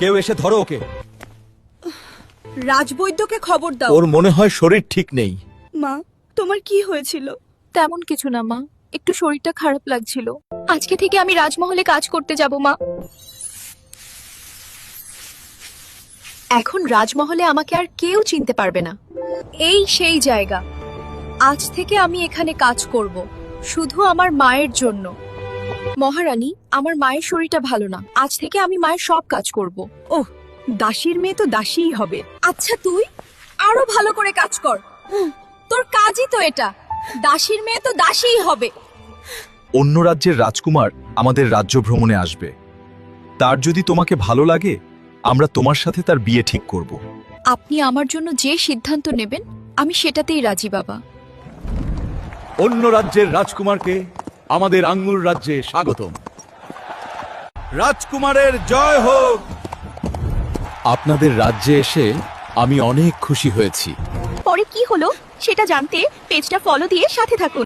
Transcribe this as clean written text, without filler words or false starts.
কেউ এসে ধরো ওকে। রাজবৈদ্যকে খবর দাও। ওর মনে হয় শরীর ঠিক নেই। মা, তোমার কি হয়েছিল? তেমন কিছু না মা, একটু শরীরটা খারাপ লাগছিল। আজকে থেকে আমি রাজমহলে কাজ করতে যাব মা। এখন রাজমহলে আমাকে আর কেউ চিনতে পারবে না। এই সেই জায়গা। আজ থেকে আমি এখানে কাজ করব, শুধু আমার মায়ের জন্য। মহারানী, আমার মায়ের শরীরটা ভালো না, আজ থেকে আমি মায়ের সব কাজ করব। ওহ, দাসীর মেয়ে তো দাসীই হবে। আচ্ছা, তুই আরো ভালো করে কাজ কর। তোর কাজই তো এটা, দাসীর মেয়ে তো দাসীই হবে। অন্য রাজ্যের রাজকুমার আমাদের রাজ্য ভ্রমণে আসবে। তার যদি তোমাকে ভালো লাগে, আমরা তোমার সাথে তার বিয়ে ঠিক করব। আপনি আমার জন্য যে সিদ্ধান্ত নেবেন আমি সেটাতেই রাজি বাবা। অন্য রাজ্যের রাজকুমারকে আমাদের আঙ্গুর রাজ্যে স্বাগতম। রাজকুমারের জয় হোক। আপনাদের রাজ্যে এসে আমি অনেক খুশি হয়েছি। পরে কি হলো সেটা জানতে পেজটা ফলো দিয়ে সাথে থাকুন।